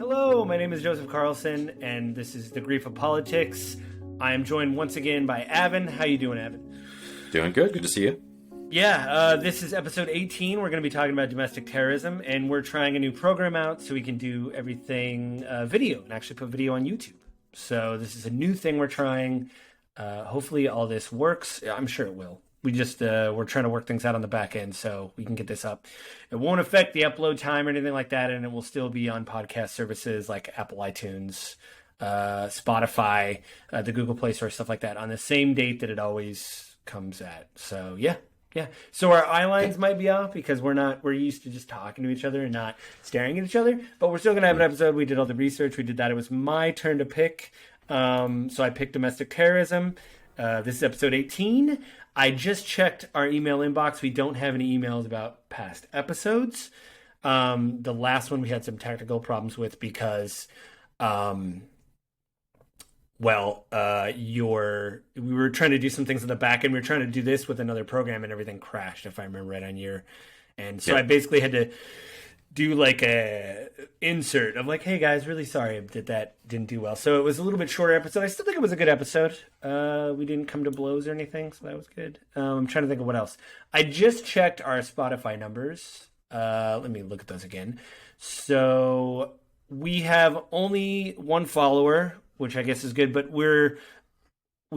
Hello, my name is Joseph Carlson, and this is The Grief of Politics. I am joined once again by Avin. How you doing, Avin? Doing good. Good to see you. Yeah, this is episode 18. We're going to be talking about domestic terrorism, and we're trying a new program out so we can do everything video and actually put video on YouTube. So this is a new thing we're trying. Hopefully all this works. I'm sure it will. We're trying to work things out on the back end so we can get this up. It won't affect the upload time or anything like that, and it will still be on podcast services like Apple iTunes, Spotify, the Google Play Store, stuff like that on the same date that it always comes at. So yeah. So our eye lines might be off because we're used to just talking to each other and not staring at each other, but we're still going to have an episode. We did all the research. We did that. It was my turn to pick. So I picked domestic terrorism. This is episode 18. I just checked our email inbox. We don't have any emails about past episodes. The last one we had some technical problems with because, we were trying to do some things in the back end. We were trying to do this with another program and everything crashed, if I remember right on your. And so I basically had to do like a insert of like, hey guys, really sorry that didn't do well. So it was a little bit shorter episode. I still think it was a good episode. We didn't come to blows or anything, so that was good. I'm trying to think of what else. I just checked our Spotify numbers. Let me look at those again. So we have only one follower, which I guess is good, but we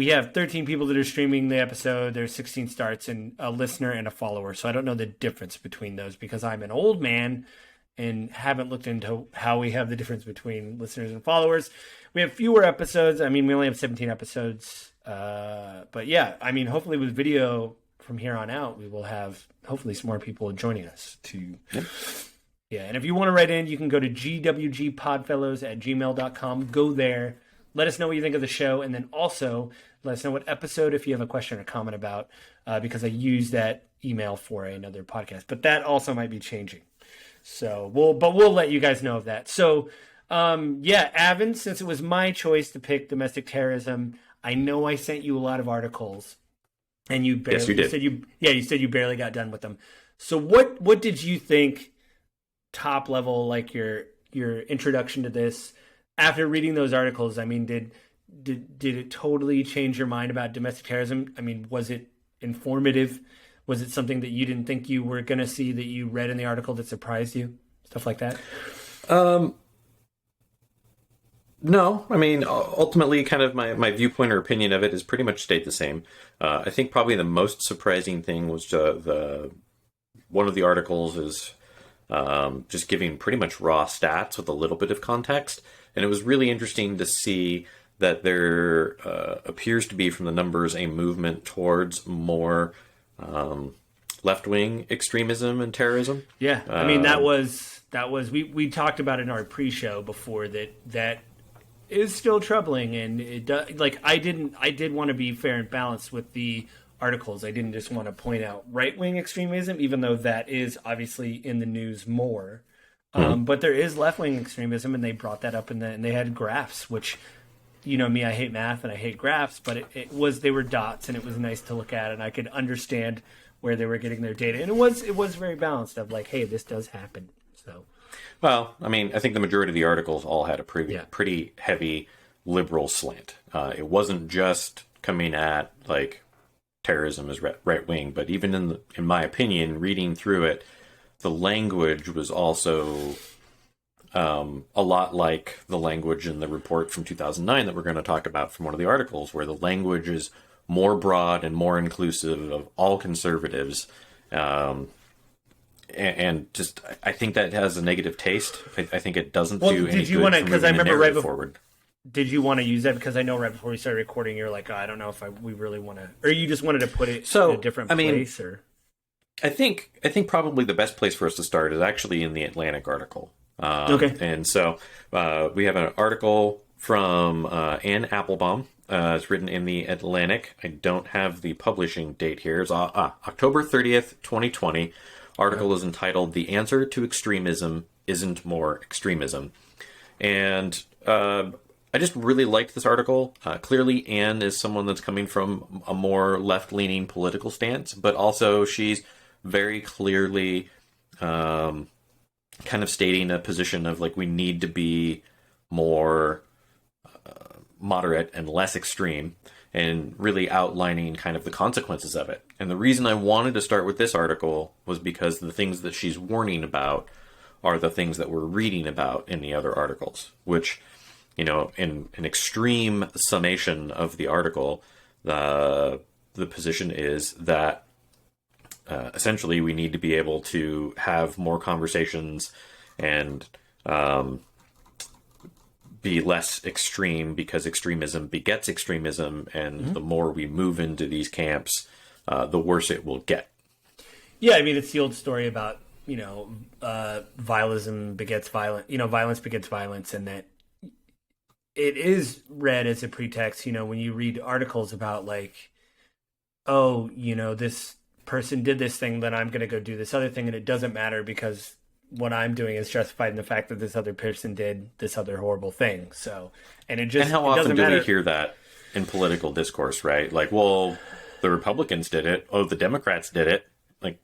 have 13 people that are streaming the episode. There's 16 starts and a listener and a follower. So I don't know the difference between those because I'm an old man and haven't looked into how we have the difference between listeners and followers. We have fewer episodes. I mean, we only have 17 episodes. But yeah, I mean, hopefully with video from here on out, we will have hopefully some more people joining us to... Yep. Yeah, and if you want to write in, you can go to gwgpodfellows@gmail.com. Go there. Let us know what you think of the show, and then also let us know what episode if you have a question or comment about, because I use that email for another podcast. But that also might be changing. So we'll let you guys know of that. So Avin, since it was my choice to pick domestic terrorism, I know I sent you a lot of articles, and you barely, yes, you did. You said you barely got done with them. So what did you think, top level, like your introduction to this? After reading those articles, I mean, did it totally change your mind about domestic terrorism? I mean, was it informative? Was it something that you didn't think you were going to see that you read in the article that surprised you? Stuff like that? No. I mean, ultimately, kind of my viewpoint or opinion of it has pretty much stayed the same. I think probably the most surprising thing was one of the articles is just giving pretty much raw stats with a little bit of context. And it was really interesting to see that there appears to be, from the numbers, a movement towards more left-wing extremism and terrorism. Yeah, I mean, that was we talked about it in our pre-show before that is still troubling, and it does, like I did want to be fair and balanced with the articles. I didn't just want to point out right-wing extremism, even though that is obviously in the news more. But there is left-wing extremism, and they brought that up, and they had graphs, which, you know me, I hate math and I hate graphs, but they were dots, and it was nice to look at, and I could understand where they were getting their data, and it was very balanced of like, hey, this does happen. So, well, I mean, I think the majority of the articles all had a pretty heavy liberal slant. It wasn't just coming at like terrorism is right-wing, but even in my opinion, reading through it, the language was also a lot like the language in the report from 2009 that we're going to talk about from one of the articles, where the language is more broad and more inclusive of all conservatives. And just, I think that has a negative taste. I think it doesn't do any good because I remember right before forward. Did you want to use that? Because I know right before we started recording, you're like, I don't know if we really want to, or you just wanted to put it in a different place, or... I think probably the best place for us to start is actually in the Atlantic article. Okay. And so we have an article from Ann Applebaum. It's written in the Atlantic. I don't have the publishing date here. It's October 30th, 2020. Article is entitled "The Answer to Extremism Isn't More Extremism." And I just really liked this article. Clearly, Anne is someone that's coming from a more left-leaning political stance, but also she's very clearly kind of stating a position of like we need to be more moderate and less extreme, and really outlining kind of the consequences of it. And the reason I wanted to start with this article was because the things that she's warning about are the things that we're reading about in the other articles, which, you know, in an extreme summation of the article, the position is that essentially we need to be able to have more conversations and be less extreme, because extremism begets extremism, and the more we move into these camps, the worse it will get. Yeah, I mean, it's the old story about, violence begets violence, violence begets violence, and that it is read as a pretext, when you read articles about like, oh, this person did this thing, then I'm going to go do this other thing, and it doesn't matter because what I'm doing is justified in the fact that this other person did this other horrible thing. So, and how often do we hear that in political discourse, right? Like, well, the Republicans did it. Oh, the Democrats did it. Like,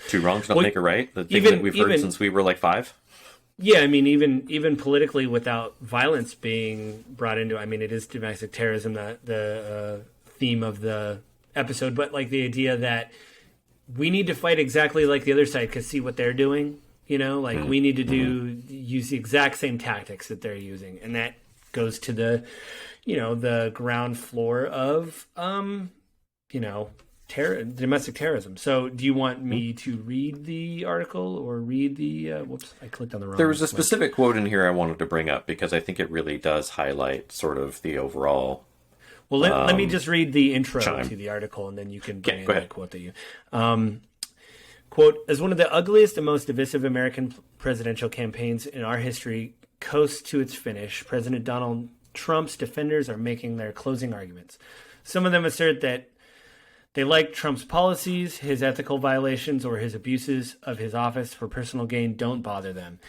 two wrongs don't make a right. The thing that we've heard since we were like 5. Yeah, I mean, even politically, without violence being brought into, I mean, it is domestic terrorism, the theme of the episode, but like the idea that we need to fight exactly like the other side because see what they're doing, we need to use the exact same tactics that they're using. And that goes to the, the ground floor of, domestic terrorism. So do you want me to read the article or read the, I clicked on the wrong. There was a specific quote in here I wanted to bring up because I think it really does highlight sort of the overall. Well, let me just read the intro to the article, and then you can bring in the quote that you... quote, as one of the ugliest and most divisive American presidential campaigns in our history coasts to its finish, President Donald Trump's defenders are making their closing arguments. Some of them assert that they like Trump's policies, his ethical violations, or his abuses of his office for personal gain don't bother them.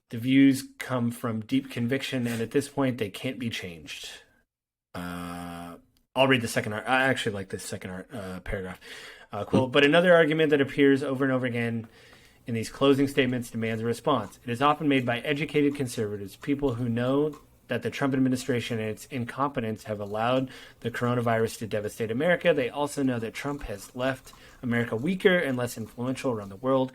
The views come from deep conviction, and at this point, they can't be changed. I'll read the second art. I actually like this second paragraph. Quote, but another argument that appears over and over again in these closing statements demands a response. It is often made by educated conservatives, people who know that the Trump administration and its incompetence have allowed the coronavirus to devastate America. They also know that Trump has left America weaker and less influential around the world.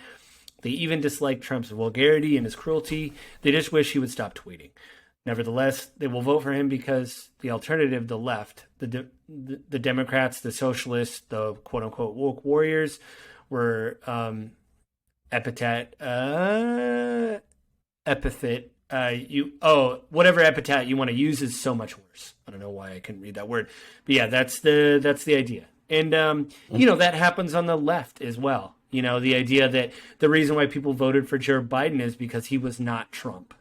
They even dislike Trump's vulgarity and his cruelty. They just wish he would stop tweeting. Nevertheless, they will vote for him because the alternative, the left, the Democrats, the socialists, the quote-unquote woke warriors, were whatever epithet you want to use is so much worse. I don't know why I couldn't read that word. But yeah, that's the idea. And, that happens on the left as well. The idea that the reason why people voted for Joe Biden is because he was not Trump.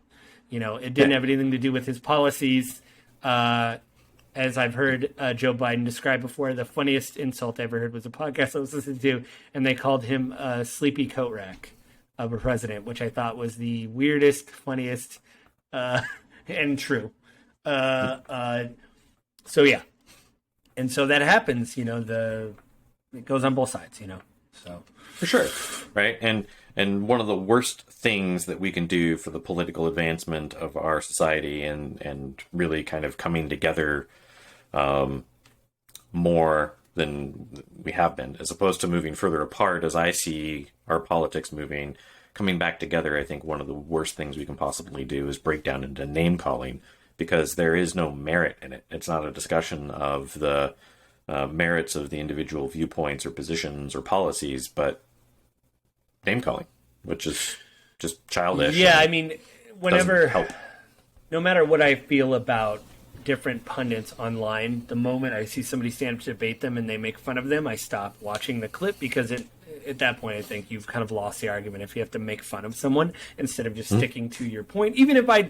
It didn't have anything to do with his policies. As I've heard Joe Biden describe before, the funniest insult I ever heard was a podcast I was listening to, and they called him a sleepy coat rack of a president, which I thought was the weirdest, funniest, and true. So yeah. And so that happens, it goes on both sides, so. For sure. Right. And one of the worst things that we can do for the political advancement of our society and really kind of coming together more than we have been, as opposed to moving further apart, as I see our politics moving, coming back together, I think one of the worst things we can possibly do is break down into name calling, because there is no merit in it. It's not a discussion of the merits of the individual viewpoints or positions or policies, but name calling, which is just childish. Yeah, I mean, no matter what I feel about different pundits online, the moment I see somebody stand up to debate them and they make fun of them, I stop watching the clip, because at that point I think you've kind of lost the argument if you have to make fun of someone instead of just sticking to your point. Even if I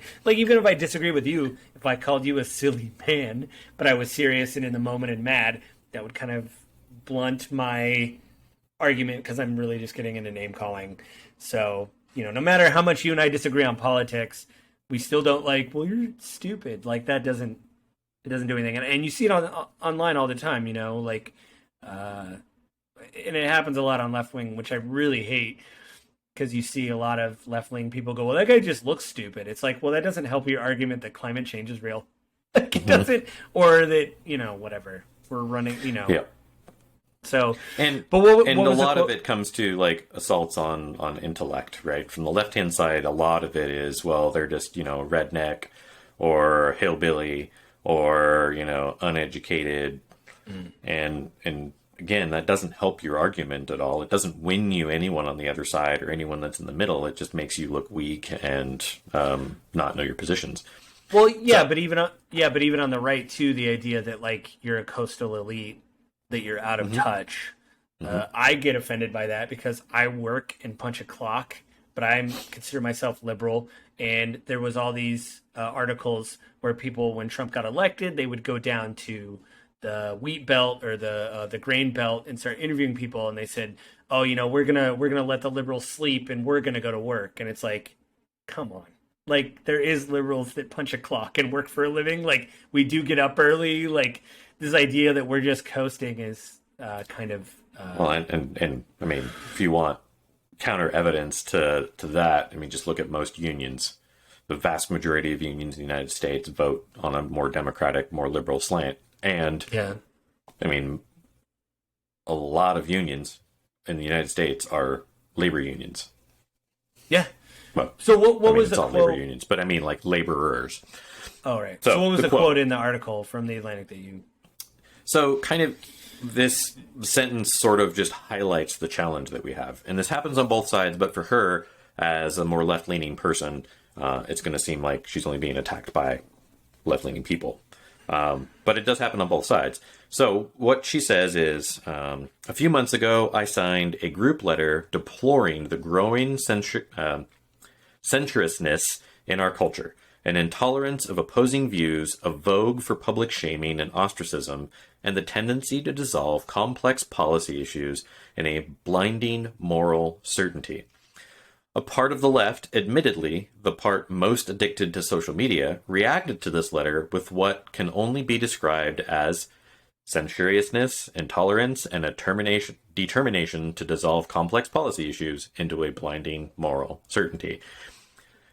disagree with you, if I called you a silly man, but I was serious and in the moment and mad, that would kind of blunt my argument, because I'm really just getting into name calling. So, no matter how much you and I disagree on politics, we still don't well, you're stupid. Like, it doesn't do anything. And you see it online all the time, and it happens a lot on left wing, which I really hate, because you see a lot of left-wing people go, well, that guy just looks stupid. It's like, well, that doesn't help your argument that climate change is real. Like, it doesn't, or that, whatever, we're running, Yeah. So, but a lot of it comes to like assaults on intellect, right? From the left hand side, a lot of it is, well, they're just redneck or hillbilly or uneducated, and again, that doesn't help your argument at all. It doesn't win you anyone on the other side or anyone that's in the middle. It just makes you look weak and not know your positions. Well, yeah, but even on the right too, the idea that like you're a coastal elite, that you're out of touch. I get offended by that because I work and punch a clock, but I consider myself liberal. And there was all these articles where people, when Trump got elected, they would go down to the wheat belt or the grain belt and start interviewing people. And they said, "Oh, we're gonna let the liberals sleep and we're gonna go to work." And it's like, come on. Like, there is liberals that punch a clock and work for a living. Like, we do get up early. Like, this idea that we're just coasting is kind of... Well, and I mean, if you want counter evidence to that, I mean, just look at most unions. The vast majority of unions in the United States vote on a more democratic, more liberal slant. And, I mean, a lot of unions in the United States are labor unions. Yeah. Well, so what was the quote? Labor unions, but I mean like laborers. Oh, right. So what was the quote in the article from the Atlantic that you... So kind of this sentence sort of just highlights the challenge that we have. And this happens on both sides, but for her, as a more left-leaning person, it's going to seem like she's only being attacked by left-leaning people. But it does happen on both sides. So what she says is, a few months ago, I signed a group letter deploring the growing centristness in our culture, an intolerance of opposing views, a vogue for public shaming and ostracism, and the tendency to dissolve complex policy issues in a blinding moral certainty. A part of the left, admittedly the part most addicted to social media, reacted to this letter with what can only be described as censoriousness, intolerance, and a determination to dissolve complex policy issues into a blinding moral certainty.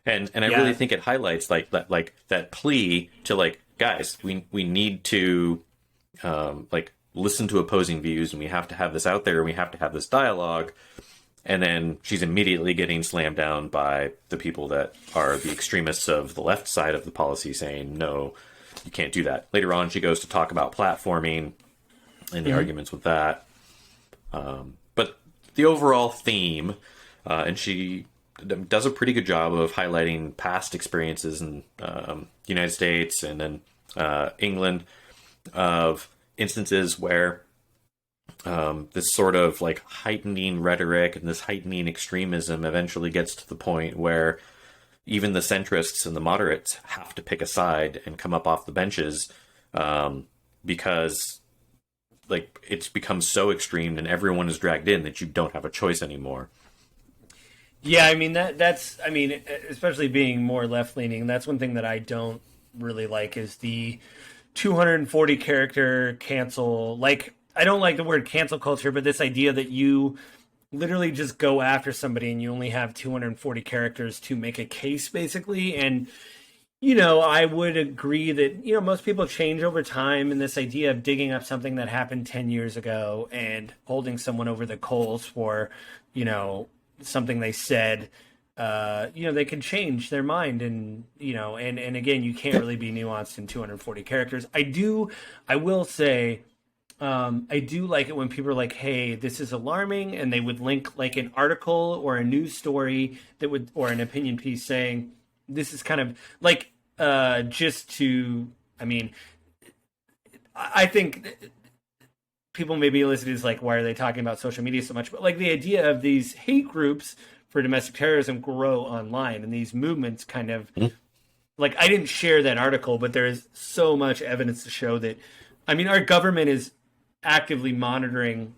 And I really think it highlights that plea to like, guys, we need to listen to opposing views, and we have to have this out there, and we have to have this dialogue. And then she's immediately getting slammed down by the people that are the extremists of the left side of the policy, saying, no, you can't do that. Later on, she goes to talk about platforming and the arguments with that. But the overall theme, and she does a pretty good job of highlighting past experiences in the United States and then England of instances where this sort of like heightening rhetoric and this heightening extremism eventually gets to the point where even the centrists and the moderates have to pick a side and come up off the benches because like it's become so extreme and everyone is dragged in that you don't have a choice anymore. Yeah, I mean that's especially being more left leaning, that's one thing that I don't really like is the 240 character cancel. Like, I don't like the word cancel culture, but this idea that you literally just go after somebody and you only have 240 characters to make a case, basically. And, I would agree that, most people change over time, and this idea of digging up something that happened 10 years ago and holding someone over the coals for, something they said, they can change their mind, and again, you can't really be nuanced in 240 characters. I will say, I do like it when people are like, hey, this is alarming, and they would link like an article or a news story or an opinion piece saying this is kind of like, I think people may be listening as like, why are they talking about social media so much? But like the idea of these hate groups for domestic terrorism grow online, and these movements kind of like, I didn't share that article, but there is so much evidence to show that, our government is actively monitoring,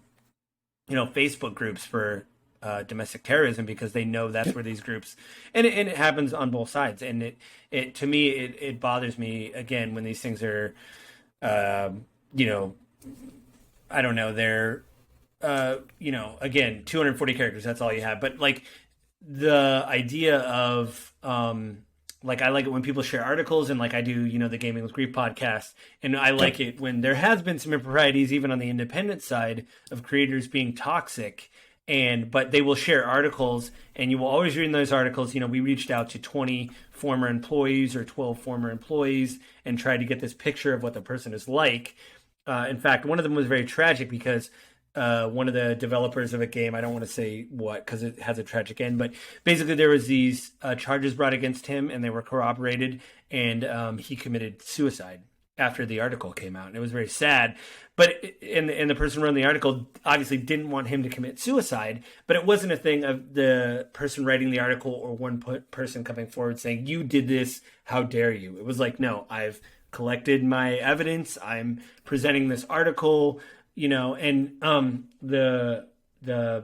Facebook groups for domestic terrorism because they know that's where these groups, and it happens on both sides. And it to me, it bothers me again when these things are, I don't know, they're, again, 240 characters, that's all you have. But like, the idea of like I like it when people share articles and like I do, the Gaming with Grief podcast, and I like it when there has been some improprieties even on the independent side of creators being toxic, and but they will share articles and you will always read in those articles, we reached out to 20 former employees or 12 former employees and tried to get this picture of what the person is like. In fact, one of them was very tragic because one of the developers of a game, I don't want to say what because it has a tragic end, but basically there was these charges brought against him and they were corroborated, and he committed suicide after the article came out, and it was very sad. But and the person running the article obviously didn't want him to commit suicide, but it wasn't a thing of the person writing the article or one person coming forward saying, you did this, how dare you. It was like, no, I've collected my evidence, I'm presenting this article, and the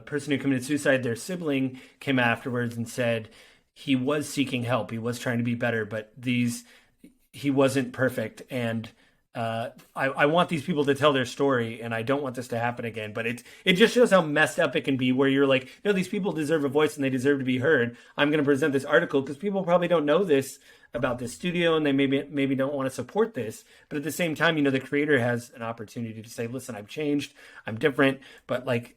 person who committed suicide, their sibling, came afterwards and said he was seeking help, he was trying to be better, but he wasn't perfect, and I want these people to tell their story, and I don't want this to happen again. But it just shows how messed up it can be, where you're like, no, these people deserve a voice and they deserve to be heard. I'm going to present this article because people probably don't know this about this studio, and they maybe don't want to support this. But at the same time, the creator has an opportunity to say, listen, I've changed, I'm different, but like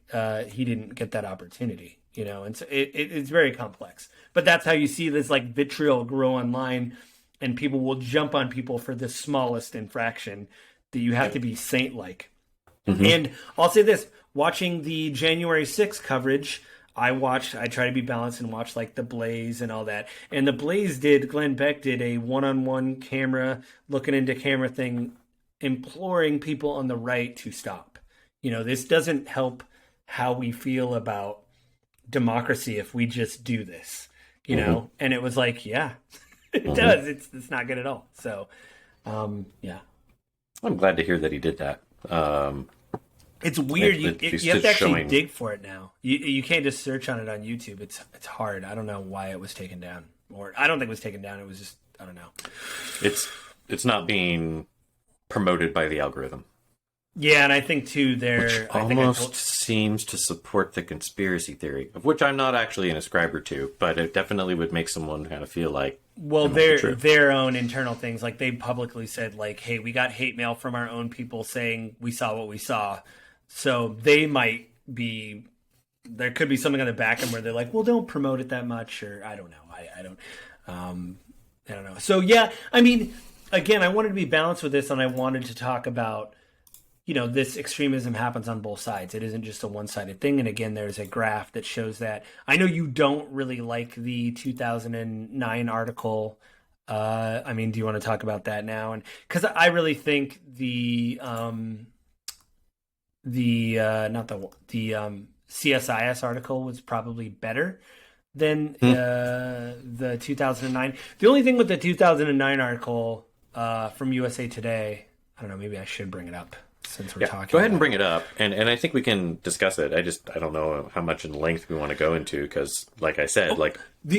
he didn't get that opportunity, and so it's very complex. But that's how you see this like vitriol grow online. And people will jump on people for the smallest infraction that you have to be saint-like. Mm-hmm. And I'll say this, watching the January 6th coverage, I try to be balanced and watch like The Blaze and all that. And The Blaze Glenn Beck did a one-on-one camera, looking into camera thing, imploring people on the right to stop. This doesn't help how we feel about democracy if we just do this, mm-hmm. And it was like, yeah. It does. It's not good at all. So, yeah. I'm glad to hear that he did that. It's weird. You have to actually dig for it now. You can't just search on it on YouTube. It's hard. I don't know why it was taken down. Or I don't think it was taken down. It was just, I don't know. It's not being promoted by the algorithm. Yeah, and I think too almost seems to support the conspiracy theory, of which I'm not actually an ascriber to, but it definitely would make someone kind of feel like, well, their own internal things, like they publicly said, like, hey, we got hate mail from our own people saying we saw what we saw. So they might be, there could be something on the back end where they're like, well, don't promote it that much, or I don't know. I don't know. So yeah, I mean, again, I wanted to be balanced with this, and I wanted to talk about, this extremism happens on both sides. It isn't just a one-sided thing. And again, there's a graph that shows that. I know you don't really like the 2009 article. Do you want to talk about that now? And because I really think the CSIS article was probably better than the 2009. The only thing with the 2009 article from USA Today, I don't know, maybe I should bring it up. Since we're talking, go ahead and bring it up, and I think we can discuss it. I don't know how much in length we want to go into, because, like I said,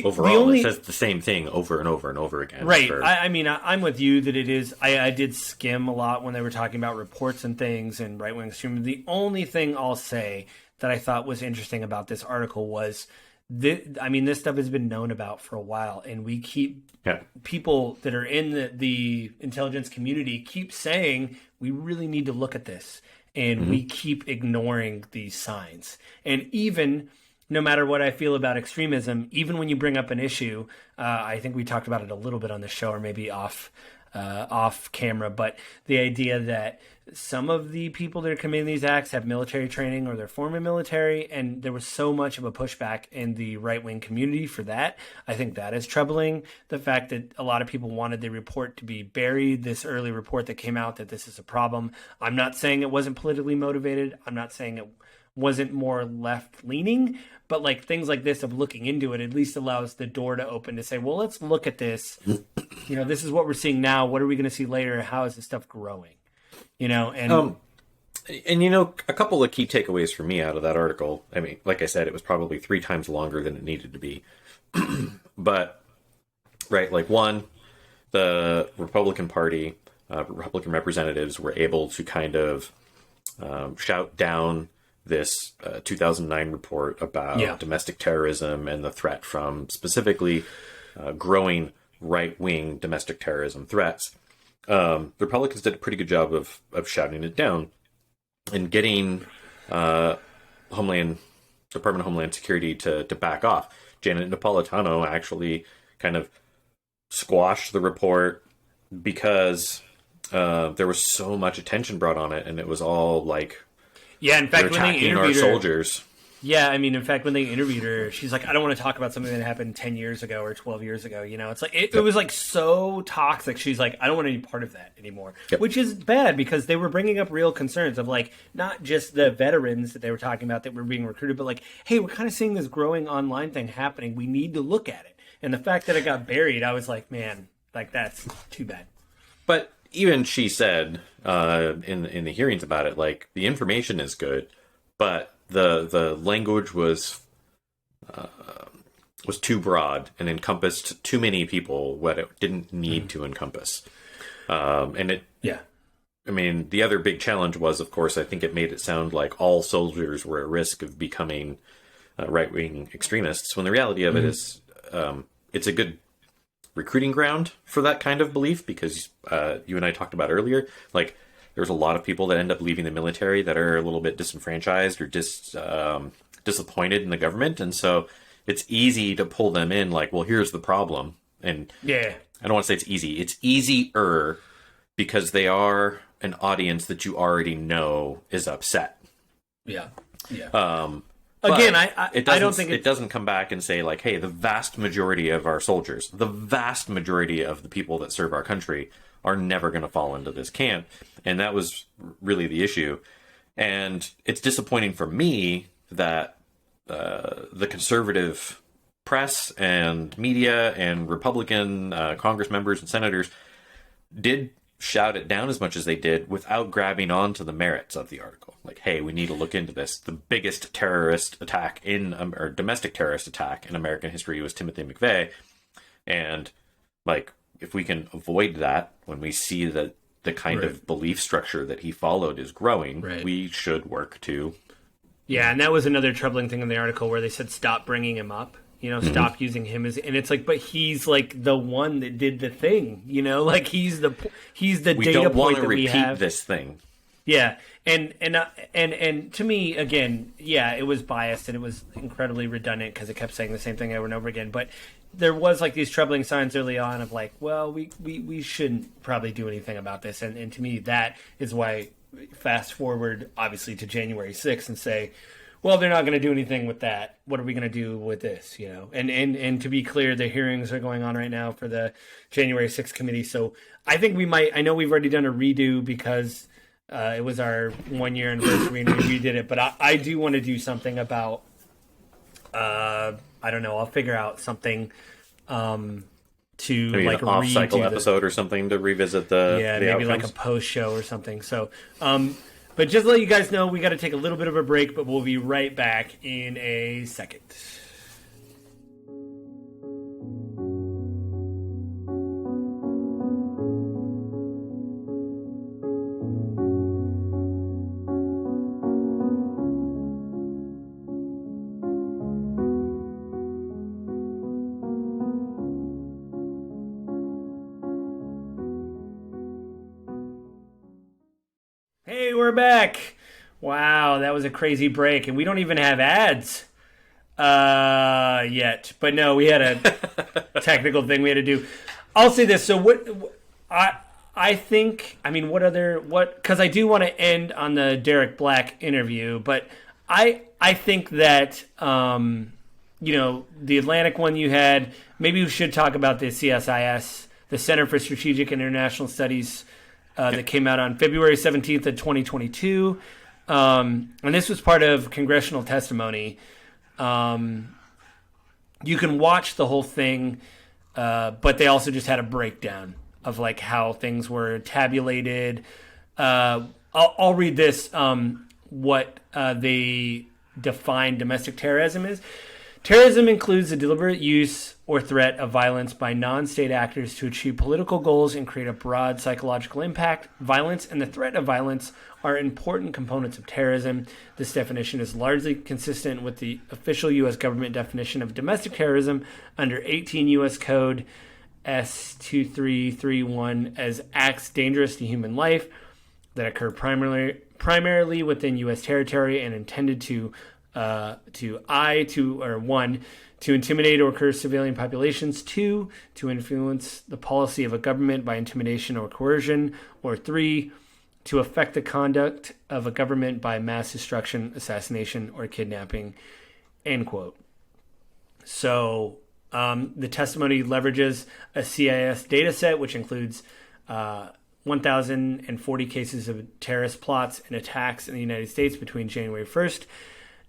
overall it says the same thing over and over and over again. Right. I'm with you that it is. I did skim a lot when they were talking about reports and things and right wing extremism. The only thing I'll say that I thought was interesting about this article was this stuff has been known about for a while, and we keep people that are in the intelligence community keep saying we really need to look at this, and we keep ignoring these signs. And even no matter what I feel about extremism, even when you bring up an issue, I think we talked about it a little bit on the show, or maybe off camera, but the idea that some of the people that are committing these acts have military training or they're former military, and there was so much of a pushback in the right-wing community for that. I think that is troubling. The fact that a lot of people wanted the report to be buried, this early report that came out that this is a problem. I'm not saying it wasn't politically motivated. I'm not saying it wasn't more left-leaning, but like things like this of looking into it at least allows the door to open to say, well, let's look at this. This is what we're seeing now. What are we going to see later? How is this stuff growing? A couple of key takeaways for me out of that article. I mean, like I said, it was probably 3 times longer than it needed to be. But, right, like one, the Republican Party, Republican representatives were able to kind of shout down this 2009 report about domestic terrorism and the threat from specifically growing right-wing domestic terrorism threats. The Republicans did a pretty good job of shouting it down and getting Department of Homeland Security to back off. Janet Napolitano actually kind of squashed the report because there was so much attention brought on it, and it was all like, in fact, when they interviewed our her, soldiers. Yeah, I mean, in fact, when they interviewed her, she's like, I don't want to talk about something that happened 10 years ago or 12 years ago. You know, it's like, it was like so toxic. She's like, I don't want any part of that anymore, which is bad because they were bringing up real concerns of like, not just the veterans that they were talking about that were being recruited, but like, hey, we're kind of seeing this growing online thing happening. We need to look at it. And the fact that it got buried, I was like, man, like that's too bad. But even she said in the hearings about it, like the information is good, but the language was too broad and encompassed too many people what it didn't need to encompass. And it, I mean, the other big challenge was, of course, I think it made it sound like all soldiers were at risk of becoming right-wing extremists, when the reality of it is it's a good recruiting ground for that kind of belief, because you and I talked about earlier, like there's a lot of people that end up leaving the military that are a little bit disenfranchised or disappointed in the government, and so it's easy to pull them in like, well, here's the problem. And I don't want to say it's easy, it's easier because they are an audience that you already know is upset. Again, I don't think it doesn't come back and say like, hey, the vast majority of our soldiers, the vast majority of the people that serve our country are never going to fall into this camp. And that was really the issue. And it's disappointing for me that the conservative press and media and Republican Congress members and senators did shout it down as much as they did without grabbing onto the merits of the article. Like, hey, we need to look into this. The biggest terrorist attack or domestic terrorist attack in American history was Timothy McVeigh. And like, if we can avoid that when we see that the kind of belief structure that he followed is growing, we should work to. Yeah, and that was another troubling thing in the article where they said stop bringing him up. You know, stop using him as, and it's like, but he's like the one that did the thing. You know, like he's the data point that we have. We don't want to repeat this thing. Yeah, and to me, again, it was biased and it was incredibly redundant because it kept saying the same thing over and over again. But there was like these troubling signs early on of like, well, we shouldn't probably do anything about this. And to me, that is why fast forward, obviously, to January 6th and say, well, they're not going to do anything with that. What are we going to do with this? You know, and to be clear, the hearings are going on right now for the January 6th committee. So I think we might. I know we've already done a redo because it was our 1 year anniversary and we redid it. But I do want to do something about. I don't know. I'll figure out something to maybe like an off-cycle episode or something to revisit the maybe outcomes. like a post show or something. So. But just to let you guys know, we got to take a little bit of a break, but we'll be right back in a second. Hey, we're back. Wow, that was a crazy break, and we don't even have ads yet. But no, we had a technical thing we had to do. I'll say this. So what I think, I mean, because I do want to end on the Derek Black interview, but I think that, the Atlantic one you had, maybe we should talk about the CSIS, the Center for Strategic and International Studies, that came out on February 17th of 2022. And this was part of congressional testimony. You can watch the whole thing, but they also just had a breakdown of like how things were tabulated. I'll read this, what they define domestic terrorism is. Terrorism includes the deliberate use or threat of violence by non-state actors to achieve political goals and create a broad psychological impact. Violence and the threat of violence are important components of terrorism. This definition is largely consistent with the official U.S. government definition of domestic terrorism under 18 U.S. Code S2331 as acts dangerous to human life that occur primarily within U.S. territory and intended to one, to intimidate or coerce civilian populations, 2, to influence the policy of a government by intimidation or coercion, or 3, to affect the conduct of a government by mass destruction, assassination, or kidnapping, end quote. So the testimony leverages a CIS data set, which includes 1,040 cases of terrorist plots and attacks in the United States between January 1st,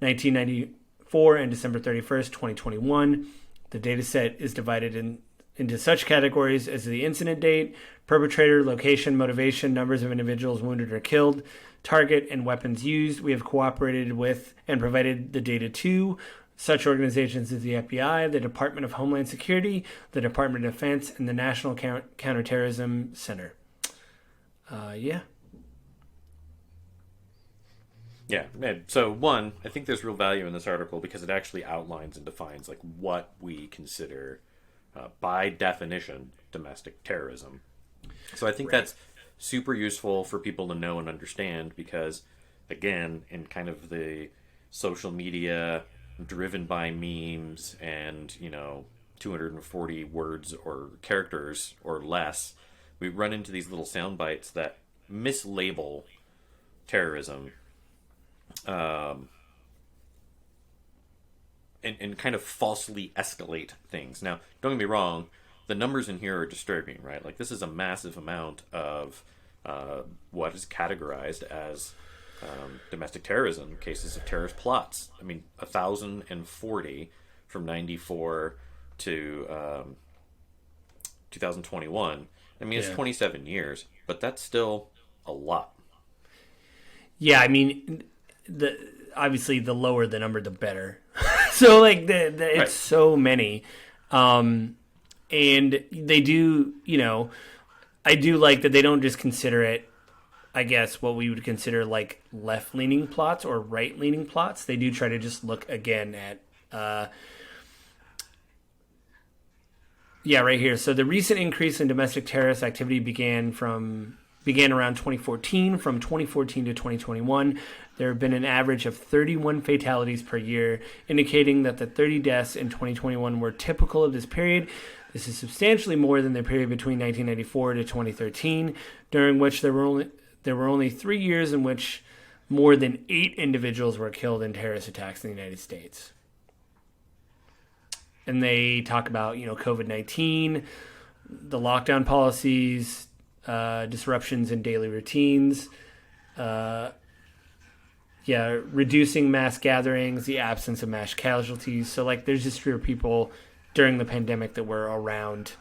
1994 and December 31st, 2021. The data set is divided into such categories as the incident date, perpetrator, location, motivation, numbers of individuals wounded or killed, target, and weapons used. We have cooperated with and provided the data to such organizations as the FBI, the Department of Homeland Security, the Department of Defense, and the National Counterterrorism Center. Yeah. Yeah. So one, I think there's real value in this article because it actually outlines and defines like what we consider, by definition, domestic terrorism. So I think that's super useful for people to know and understand because, again, in kind of the social media driven by memes and 240 words or characters or less, we run into these little sound bites that mislabel terrorism. And kind of falsely escalate things. Now, don't get me wrong, the numbers in here are disturbing, right? Like, this is a massive amount of what is categorized as domestic terrorism, cases of terrorist plots. I mean, 1,040 from 94 to 2021. I mean, it's 27 years, but that's still a lot. Yeah, I mean, obviously the lower the number, the better. So like it's so many, and they do. I do like that they don't just consider it, I guess, what we would consider like left-leaning plots or right-leaning plots. They do try to just look again at. Right here. So the recent increase in domestic terrorist activity began around 2014. From 2014 to 2021, there have been an average of 31 fatalities per year, indicating that the 30 deaths in 2021 were typical of this period. This is substantially more than the period between 1994 to 2013, during which there were only 3 years in which more than 8 individuals were killed in terrorist attacks in the United States. And they talk about, COVID-19, the lockdown policies, disruptions in daily routines, reducing mass gatherings, the absence of mass casualties. So, like, there's just fewer people during the pandemic that were around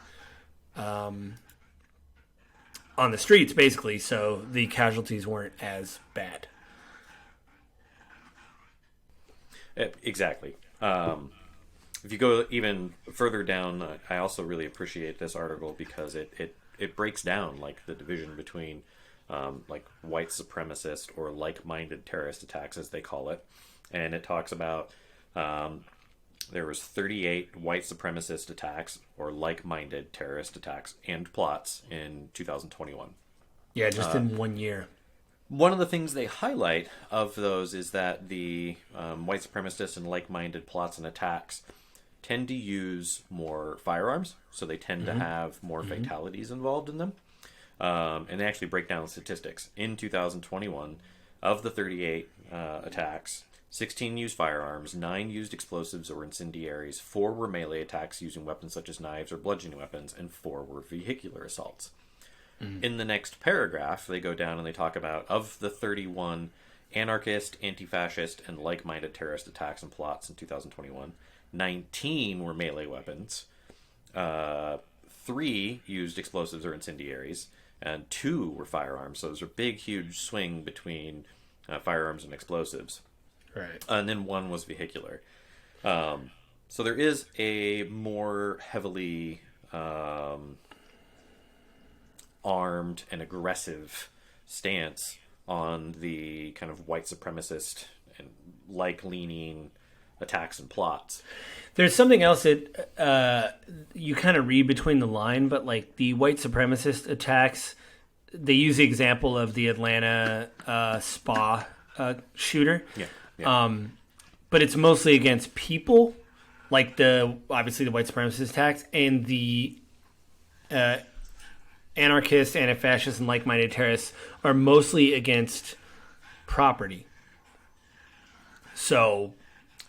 on the streets, basically, so the casualties weren't as bad. Exactly. If you go even further down, I also really appreciate this article because it breaks down like the division between like white supremacist or like-minded terrorist attacks, as they call it, and it talks about there was 38 white supremacist attacks or like-minded terrorist attacks and plots in 2021. Yeah, just in 1 year. One of the things they highlight of those is that the white supremacist and like-minded plots and attacks tend to use more firearms, so they tend to have more fatalities involved in them. And they actually break down the statistics. In 2021, of the 38 attacks, 16 used firearms, 9 used explosives or incendiaries, 4 were melee attacks using weapons such as knives or bludgeoning weapons, and 4 were vehicular assaults. In the next paragraph, they go down and they talk about, of the 31 anarchist, anti-fascist, and like-minded terrorist attacks and plots in 2021, 19 were melee weapons, 3 used explosives or incendiaries, and 2 were firearms. So there's a big, huge swing between firearms and explosives. Right. And then 1 was vehicular. So there is a more heavily armed and aggressive stance on the kind of white supremacist and like-leaning attacks and plots. There's something else that you kind of read between the line, but like the white supremacist attacks, they use the example of the Atlanta spa shooter. Yeah. Yeah. But it's mostly against people, like obviously the white supremacist attacks, and the anarchists, anti-fascists, and like-minded terrorists are mostly against property. So,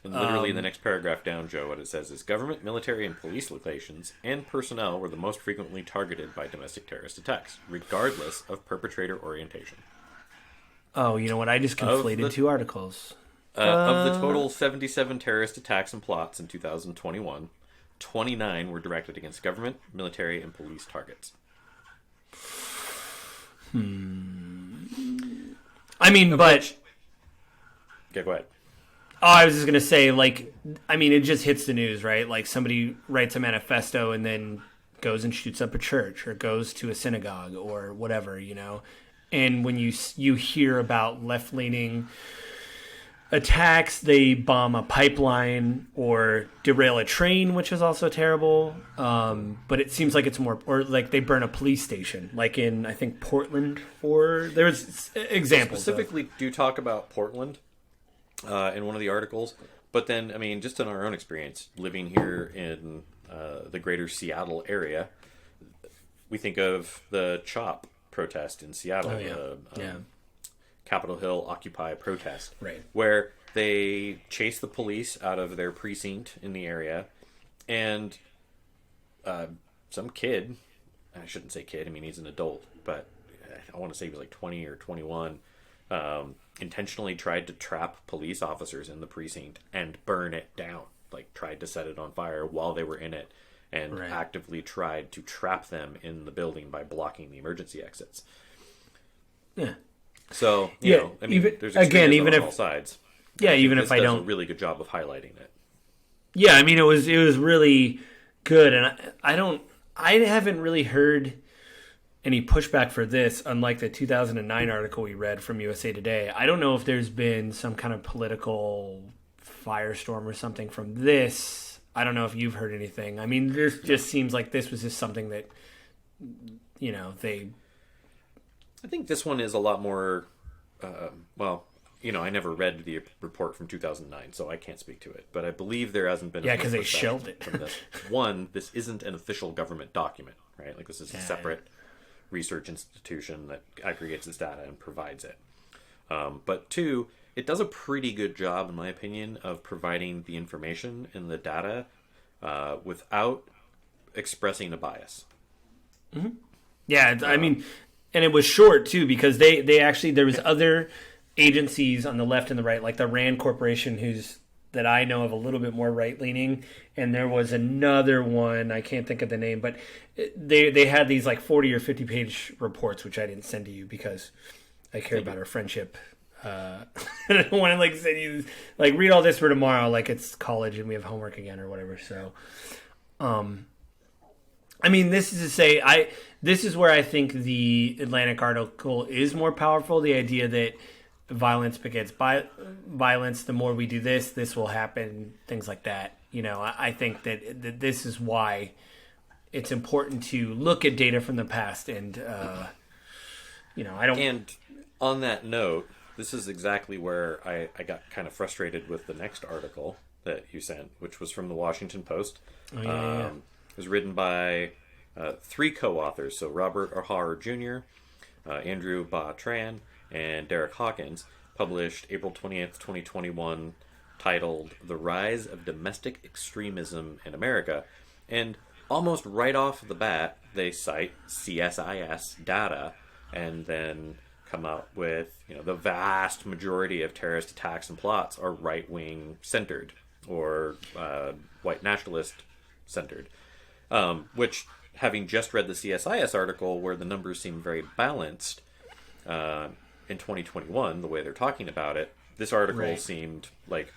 and literally the next paragraph down, Joe, what it says is government, military, and police locations and personnel were the most frequently targeted by domestic terrorist attacks, regardless of perpetrator orientation. Oh, you know what? I just conflated two articles. Of the total 77 terrorist attacks and plots in 2021, 29 were directed against government, military, and police targets. I mean, but... Okay, go ahead. Oh, I was just going to say, like, I mean, it just hits the news, right? Like, somebody writes a manifesto and then goes and shoots up a church or goes to a synagogue or whatever, you know? And when you hear about left-leaning attacks, they bomb a pipeline or derail a train, which is also terrible. But it seems like it's more, or like they burn a police station, like in, I think, Portland, or there's examples. Specifically, do talk about Portland in one of the articles. But then, I mean, just in our own experience, living here in the greater Seattle area, we think of the CHOP protest in Seattle. Oh, yeah. Capitol Hill Occupy protest, right, where they chase the police out of their precinct in the area, and some kid, I shouldn't say kid, I mean he's an adult, but I want to say he was like 20 or 21, intentionally tried to trap police officers in the precinct and burn it down, like tried to set it on fire while they were in it, and actively tried to trap them in the building by blocking the emergency exits. Yeah. So, you know, I mean, there's extremism on all sides. Yeah, even if I don't... does a really good job of highlighting it. Yeah, I mean, it was really good, and I haven't really heard any pushback for this, unlike the 2009 article we read from USA Today. I don't know if there's been some kind of political firestorm or something from this. I don't know if you've heard anything. I mean, this just seems like this was just something that, you know, I think this one is a lot more, well, you know, I never read the report from 2009, so I can't speak to it. But I believe there hasn't been... Yeah, because they shelved it. From this. One, this isn't an official government document, right? Like, this is a separate research institution that aggregates this data and provides it. But two, it does a pretty good job, in my opinion, of providing the information and the data without expressing a bias. Mm-hmm. Yeah, I mean... And it was short, too, because they actually, there was other agencies on the left and the right, like the RAND Corporation, that I know of a little bit more right-leaning, and there was another one, I can't think of the name, but they had these like 40 or 50-page reports, which I didn't send to you because I care about our friendship. I don't want to like send you, like, read all this for tomorrow, like it's college and we have homework again or whatever, so... I mean, this is to say, this is where I think the Atlantic article is more powerful. The idea that violence begets violence. The more we do this, this will happen. Things like that. You know, I think that this is why it's important to look at data from the past. And you know, I don't. And on that note, this is exactly where I got kind of frustrated with the next article that you sent, which was from the Washington Post. Oh, yeah. It was written by 3 co-authors, so Robert O'Hara Jr., Andrew Ba Tran, and Derek Hawkins, published April 20th, 2021, titled The Rise of Domestic Extremism in America. And almost right off the bat, they cite CSIS data and then come out with, you know, the vast majority of terrorist attacks and plots are right-wing centered or white nationalist centered. Which, having just read the CSIS article where the numbers seem very balanced in 2021, the way they're talking about it, this article seemed like,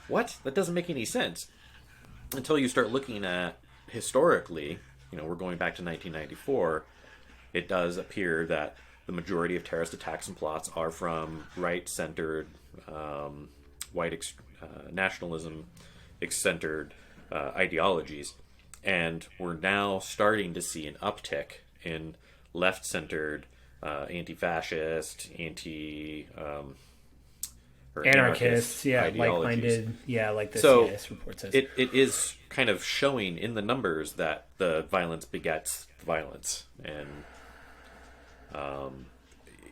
what? That doesn't make any sense. until you start looking at historically, we're going back to 1994, it does appear that the majority of terrorist attacks and plots are from right-centered, nationalism-centered ideologies. And we're now starting to see an uptick in left-centered, anti-fascist, or anarchists, like-minded, like the CIS report says. It is kind of showing in the numbers that the violence begets violence, and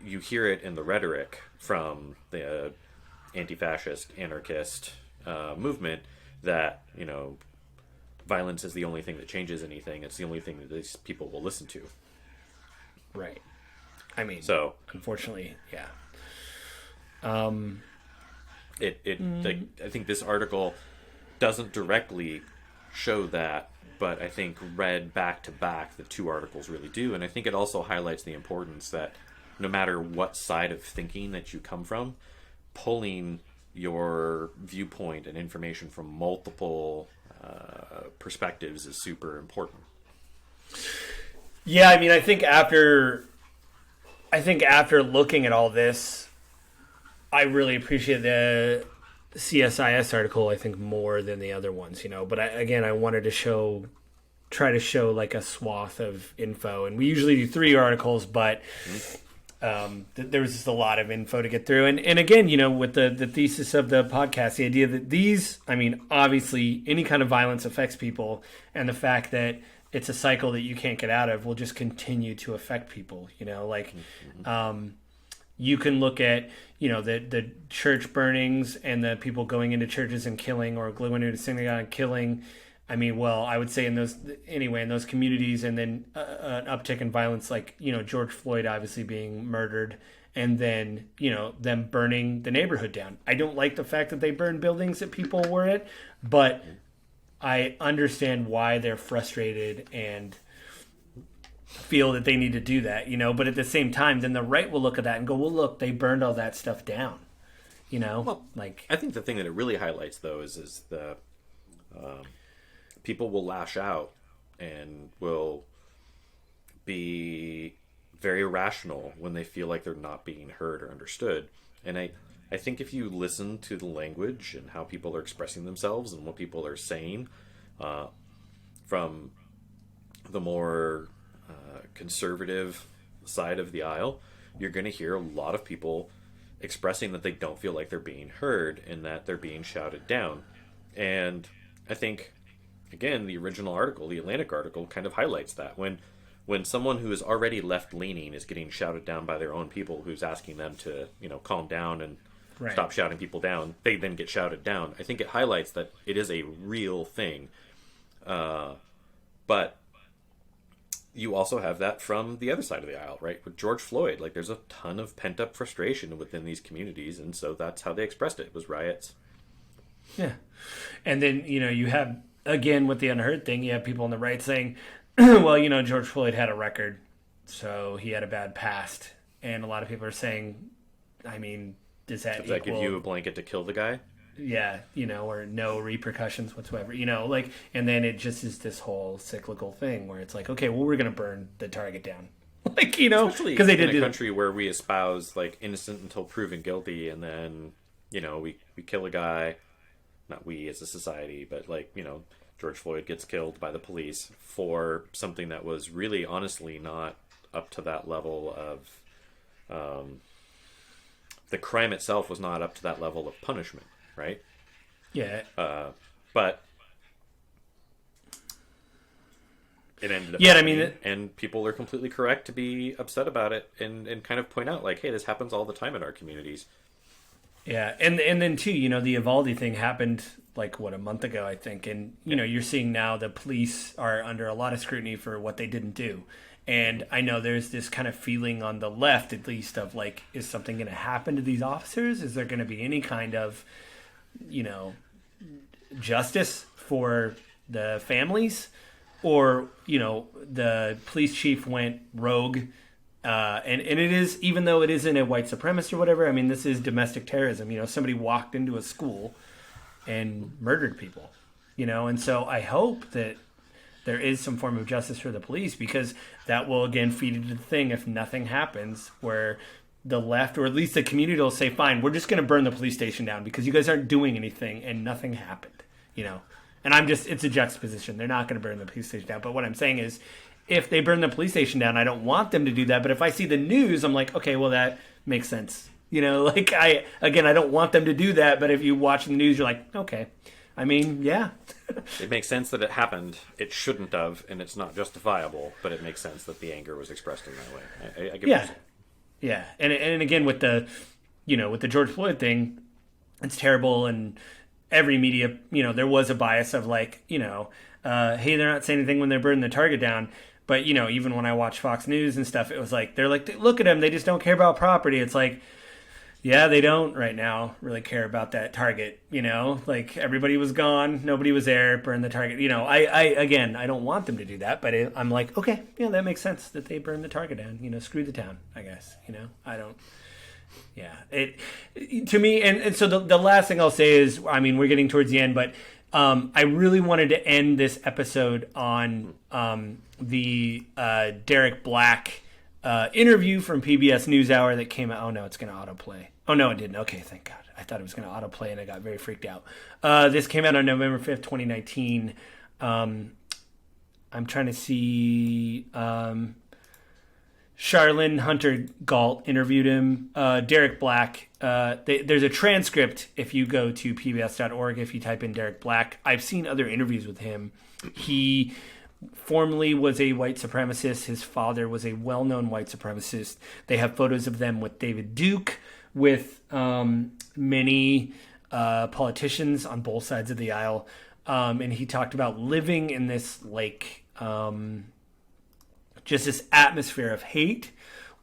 you hear it in the rhetoric from the anti-fascist, anarchist movement that violence is the only thing that changes anything. It's the only thing that these people will listen to. Right. I mean, so unfortunately, yeah. I think this article doesn't directly show that, but I think read back to back, the two articles really do. And I think it also highlights the importance that no matter what side of thinking that you come from, pulling your viewpoint and information from multiple perspectives is super important. Yeah, I mean, I think after looking at all this, I really appreciate the CSIS article, I think, more than the other ones, But I wanted to try to show like a swath of info. And we usually do 3 articles, but there was just a lot of info to get through. And again, with the thesis of the podcast, the idea that these, I mean, obviously any kind of violence affects people, and the fact that it's a cycle that you can't get out of will just continue to affect people, you can look at, the church burnings and the people going into churches and killing, or going into a synagogue and killing. I mean, well, I would say in those communities, and then an uptick in violence, like, George Floyd obviously being murdered, and then, them burning the neighborhood down. I don't like the fact that they burned buildings that people were at, but I understand why they're frustrated and feel that they need to do that, but at the same time, then the right will look at that and go, well, look, they burned all that stuff down, Well, I think the thing that it really highlights, though, is the people will lash out and will be very irrational when they feel like they're not being heard or understood. And I think if you listen to the language and how people are expressing themselves and what people are saying from the more conservative side of the aisle, you're going to hear a lot of people expressing that they don't feel like they're being heard and that they're being shouted down. And I think, again, the original article, the Atlantic article, kind of highlights that. When someone who is already left-leaning is getting shouted down by their own people, who's asking them to, calm down and stop shouting people down, they then get shouted down. I think it highlights that it is a real thing. But you also have that from the other side of the aisle, right? With George Floyd, like, there's a ton of pent-up frustration within these communities, and so that's how they expressed it. It was riots. Yeah. And then, you have, again, with the unheard thing, you have people on the right saying, well, George Floyd had a record, so he had a bad past. And a lot of people are saying, I mean, does that give you a blanket to kill the guy? Yeah, or no repercussions whatsoever, and then it just is this whole cyclical thing where it's like, okay, well, we're going to burn the target down. Especially because they did in a country where we espouse, like, innocent until proven guilty, and then, we kill a guy, not we as a society, but, like, George Floyd gets killed by the police for something that was really, honestly, not up to that level of, the crime itself was not up to that level of punishment. Right? Yeah. But it ended up and people are completely correct to be upset about it and kind of point out, like, hey, this happens all the time in our communities. Yeah, and then too, the Uvalde thing happened like a month ago, I think, and you're seeing now the police are under a lot of scrutiny for what they didn't do. And I know there's this kind of feeling on the left, at least, of like, is something going to happen to these officers? Is there going to be any kind of justice for the families, or the police chief went rogue, and it is, even though it isn't a white supremacist or whatever, I mean, this is domestic terrorism. Somebody walked into a school and murdered people, And so I hope that there is some form of justice for the police, because that will again feed into the thing if nothing happens, where the left, or at least the community, will say, fine, we're just going to burn the police station down because you guys aren't doing anything and nothing happened, And it's a juxtaposition. They're not going to burn the police station down. But what I'm saying is, if they burn the police station down, I don't want them to do that. But if I see the news, I'm like, okay, well, that makes sense. I don't want them to do that. But if you watch the news, you're like, okay. I mean, yeah. It makes sense that it happened. It shouldn't have, and it's not justifiable. But it makes sense that the anger was expressed in that way. I get what you're saying. Yeah. And again, with the George Floyd thing, it's terrible. And every media, there was a bias of like, hey, they're not saying anything when they're burning the target down. But, even when I watch Fox News and stuff, it was like, they're like, look at them. They just don't care about property. It's like, yeah, they don't right now really care about that target. Like everybody was gone. Nobody was there. Burn the target. I don't want them to do that. But I'm like, okay, that makes sense that they burn the target down. Screw the town, I guess. I don't. Yeah, to me, and so the last thing I'll say is, I mean, we're getting towards the end, but I really wanted to end this episode on the Derek Black interview from PBS NewsHour that came out. Oh no, it's going to autoplay. Oh no, it didn't. Okay, thank God. I thought it was going to autoplay, and I got very freaked out. This came out on November 5th, 2019. I'm trying to see. Charlene Hunter Galt interviewed him. Derek Black. There's a transcript if you go to pbs.org, if you type in Derek Black. I've seen other interviews with him. He formerly was a white supremacist. His father was a well-known white supremacist. They have photos of them with David Duke, with many politicians on both sides of the aisle. And he talked about living in this just this atmosphere of hate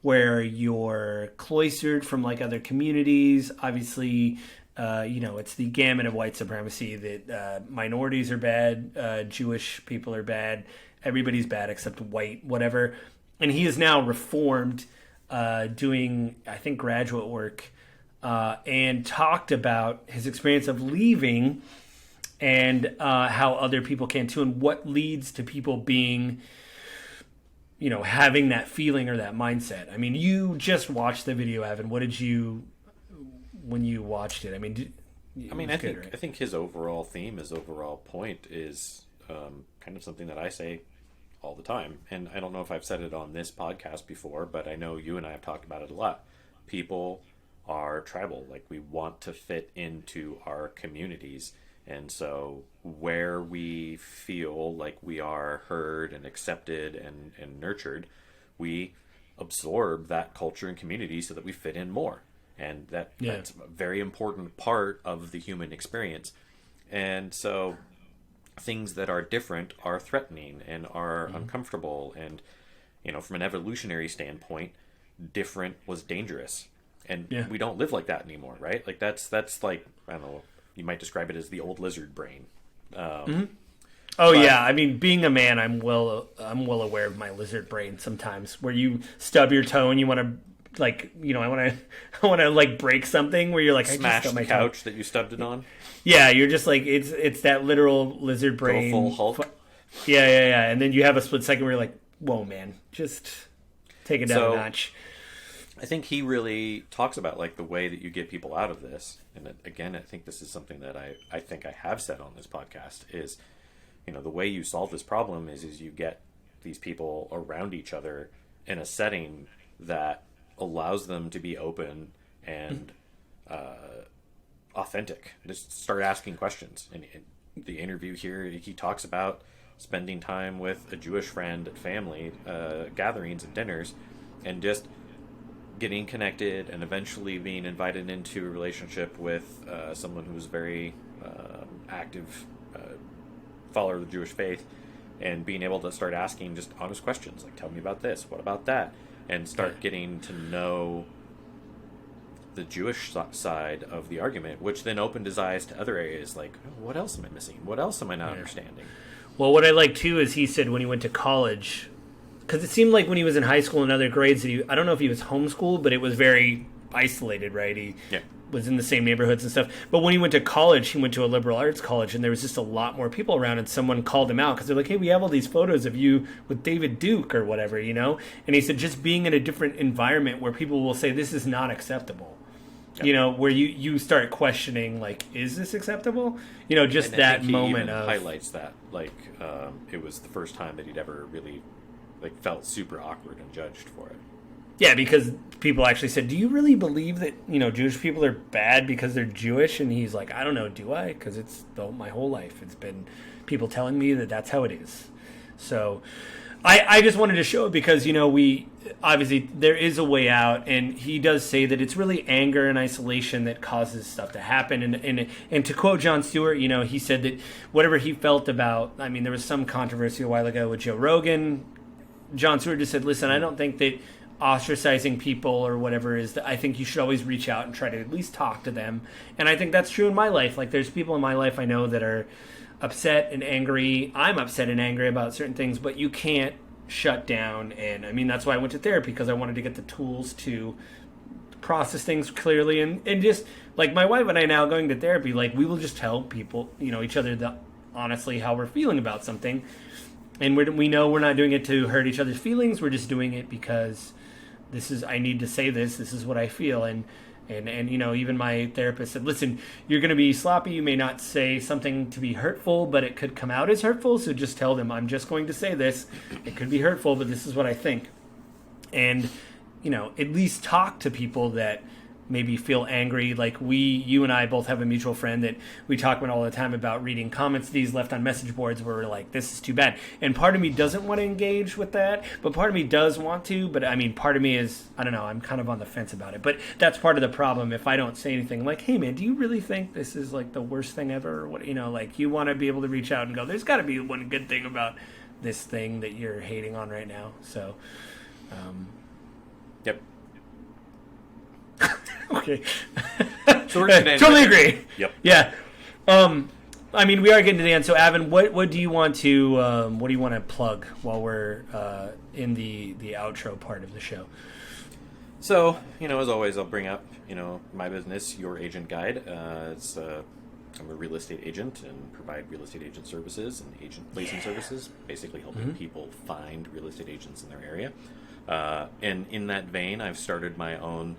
where you're cloistered from other communities. Obviously, it's the gamut of white supremacy that minorities are bad, Jewish people are bad, everybody's bad except white, whatever. And he is now reformed, doing, I think, graduate work, and talked about his experience of leaving and how other people can too, and what leads to people being, having that feeling or that mindset. I mean, you just watched the video, Evan. What did you, when you watched it? I mean, I think his overall theme, his overall point is kind of something that I say all the time. And I don't know if I've said it on this podcast before, but I know you and I have talked about it a lot. People are tribal. Like, we want to fit into our communities. And so where we feel like we are heard and accepted and nurtured, we absorb that culture and community so that we fit in more. And that's a very important part of the human experience. And so things that are different are threatening and are uncomfortable. And, from an evolutionary standpoint, different was dangerous. And we don't live like that anymore, right? Like that's like, I don't know, you might describe it as the old lizard brain. Yeah. I mean, being a man, I'm well aware of my lizard brain sometimes, where you stub your toe and you want to, I want to break something, where you're like, smash the couch that you stubbed it on. Yeah. You're just like, it's that literal lizard brain. Go full Hulk. Yeah. And then you have a split second where you're like, whoa, man, just take it down a notch. I think he really talks about the way that you get people out of this. And again, I think this is something that I think I have said on this podcast is, the way you solve this problem is you get these people around each other in a setting that allows them to be open and authentic. Just start asking questions. And in the interview here, he talks about spending time with a Jewish friend at family gatherings and dinners, and just getting connected and eventually being invited into a relationship with someone who's very active follower of the Jewish faith, and being able to start asking just honest questions like, tell me about this, what about that, and start getting to know the Jewish side of the argument, which then opened his eyes to other areas like, oh, what else am I missing? What else am I not understanding? Well, what I like too is he said when he went to college, because it seemed like when he was in high school and other grades, I don't know if he was homeschooled, but it was very isolated, right? He Yeah. was in the same neighborhoods and stuff. But when he went to college, he went to a liberal arts college, and there was just a lot more people around, and someone called him out because they're like, hey, we have all these photos of you with David Duke or whatever, you know? And he said just being in a different environment where people will say this is not acceptable. Yep. You know, where you start questioning, like, is this acceptable? You know, just and that he moment even of... highlights that. Like, it was the first time that he'd ever really, like, felt super awkward and judged for it. Yeah, because people actually said, do you really believe that, you know, Jewish people are bad because they're Jewish? And he's like, I don't know, do I? Because it's my whole life. It's been people telling me that that's how it is. So I just wanted to show it because, you know, we obviously there is a way out. And he does say that it's really anger and isolation that causes stuff to happen. And to quote Jon Stewart, you know, he said that whatever he felt about, I mean, there was some controversy a while ago with Joe Rogan. Jon Stewart just said, listen, I don't think that ostracizing people or whatever is that I think you should always reach out and try to at least talk to them. And I think that's true in my life. Like there's people in my life I know that are upset and angry. I'm upset and angry about certain things, but you can't shut down. And I mean, that's why I went to therapy, because I wanted to get the tools to process things clearly. And just like my wife and I now going to therapy, like we will just tell people, you know, each other honestly how we're feeling about something. And we know we're not doing it to hurt each other's feelings. We're just doing it because I need to say this. This is what I feel. And you know, even my therapist said, listen, you're going to be sloppy. You may not say something to be hurtful, but it could come out as hurtful. So just tell them, I'm just going to say this. It could be hurtful, but this is what I think. And, you know, at least talk to people that maybe feel angry. Like you and I both have a mutual friend that we talk about all the time about reading comments these left on message boards where we're like, this is too bad. And part of me doesn't want to engage with that, but part of me does want to. But I mean, part of me is, I don't know, I'm kind of on the fence about it. But that's part of the problem. If I don't say anything, I'm like, hey man, do you really think this is like the worst thing ever? Or what, you know, like you want to be able to reach out and go, there's got to be one good thing about this thing that you're hating on right now. So, yep. Okay. So we're gonna totally agree. Yep. Yeah. I mean, we are getting to the end. So, Avin, what do you want to plug while we're in the outro part of the show? So, you know, as always, I'll bring up, you know, my business, Your Agent Guide. I'm a real estate agent and provide real estate agent services and agent placing services, basically helping people find real estate agents in their area. And in that vein, I've started my own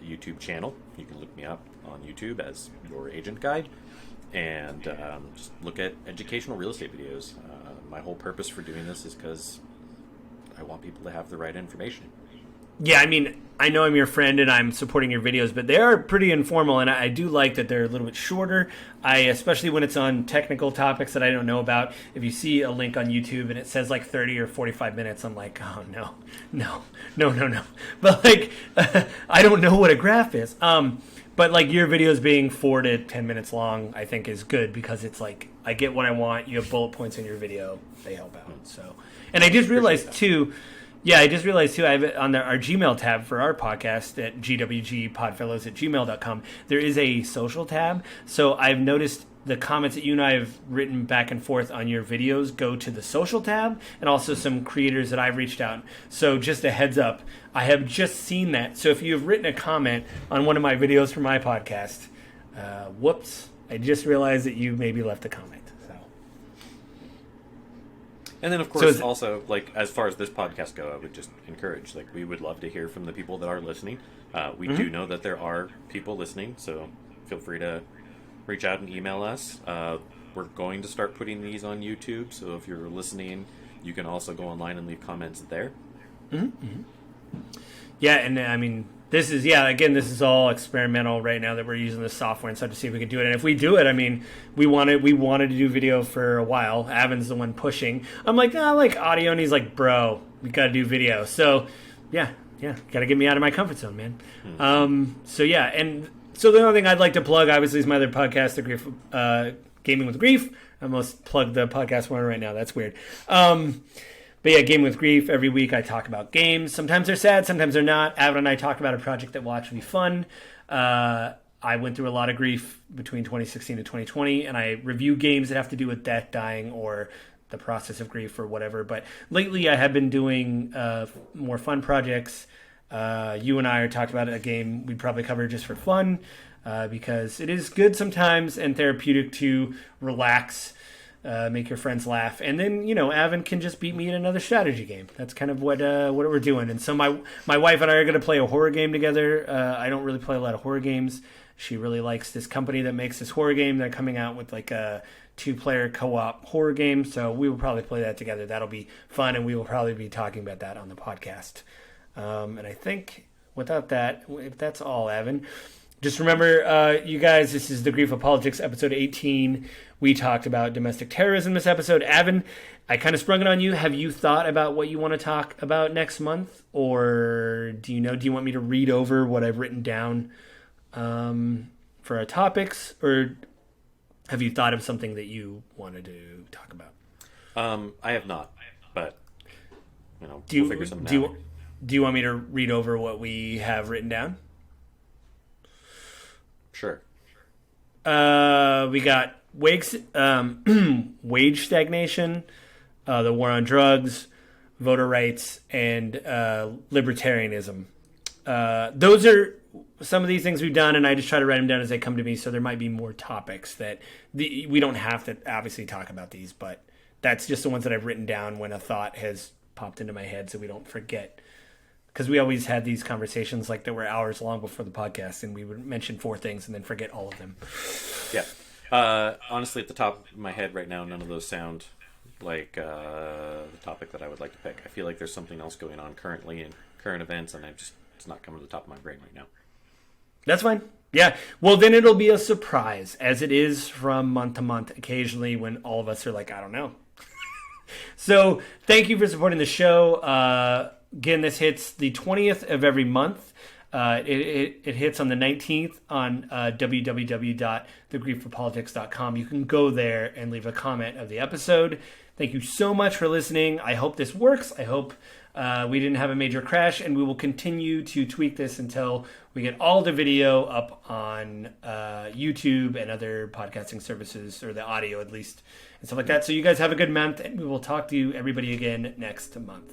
YouTube channel. You can look me up on YouTube as Your Agent Guide and just look at educational real estate videos. My whole purpose for doing this is because I want people to have the right information. Yeah, I mean, I know I'm your friend and I'm supporting your videos, but they are pretty informal, and I do like that they're a little bit shorter. Especially when it's on technical topics that I don't know about. If you see a link on YouTube and it says like 30 or 45 minutes, I'm like, oh, no. But like, I don't know what a graph is. But like your videos being 4 to 10 minutes long, I think is good because it's like, I get what I want. You have bullet points in your video. They help out. So, and I just realized too, I have it on our Gmail tab for our podcast at gwgpodfellows@gmail.com. There is a social tab. So I've noticed the comments that you and I have written back and forth on your videos go to the social tab, and also some creators that I've reached out. So just a heads up, I have just seen that. So if you have written a comment on one of my videos for my podcast, whoops, I just realized that you maybe left a comment. And then, of course, also, like, as far as this podcast go, I would just encourage, like, we would love to hear from the people that are listening. We do know that there are people listening, so feel free to reach out and email us. We're going to start putting these on YouTube, so if you're listening, you can also go online and leave comments there. Yeah, and I mean, this is all experimental right now that we're using the software and stuff to see if we can do it. And if we do it, I mean, we wanted to do video for a while. Avin's the one pushing. I'm like, I like audio, and he's like, bro, we got to do video. So, yeah, got to get me out of my comfort zone, man. So the only thing I'd like to plug, obviously, is my other podcast, The Grief, Gaming with Grief. I almost plugged the podcast one right now. That's weird. But yeah, Game with Grief, every week I talk about games. Sometimes they're sad, sometimes they're not. Avin and I talk about a project that will actually be fun. I went through a lot of grief between 2016 and 2020, and I review games that have to do with death, dying, or the process of grief or whatever. But lately I have been doing more fun projects. You and I are talking about a game we'd probably cover just for fun, because it is good sometimes and therapeutic to relax, make your friends laugh, and then Avin can just beat me in another strategy game. That's kind of what we're doing. And so my wife and I are going to play a horror game together. I don't really play a lot of horror games. She really likes this company that makes this horror game. They're coming out with like a 2-player co-op horror game, so we will probably play that together. That'll be fun, and we will probably be talking about that on the podcast. And I think without that, if that's all, Avin, just remember, you guys, this is The Grief of Politics, episode 18. We talked about domestic terrorism this episode. Avin, I kind of sprung it on you. Have you thought about what you want to talk about next month? Or do you want me to read over what I've written down for our topics? Or have you thought of something that you wanted to talk about? I have not, but we'll figure something out. Do you want me to read over what we have written down? Sure. We got wage stagnation, the war on drugs, voter rights, and libertarianism. Those are some of these things we've done, and I just try to write them down as they come to me, so there might be more topics that we don't have to obviously talk about these, but that's just the ones that I've written down when a thought has popped into my head so we don't forget. Because we always had these conversations like that were hours long before the podcast, and we would mention 4 things and then forget all of them. Yeah. Honestly, at the top of my head right now, none of those sound like the topic that I would like to pick. I feel like there's something else going on currently in current events, and it's not coming to the top of my brain right now. That's fine. Yeah. Well, then it'll be a surprise, as it is from month to month occasionally when all of us are like, I don't know. So thank you for supporting the show. Again, this hits the 20th of every month. It hits on the 19th on www.thegriefforpolitics.com. You can go there and leave a comment of the episode. Thank you so much for listening. I hope this works. I hope we didn't have a major crash, and we will continue to tweak this until we get all the video up on YouTube and other podcasting services, or the audio at least, and stuff like that. So you guys have a good month, and we will talk to you, everybody, again next month.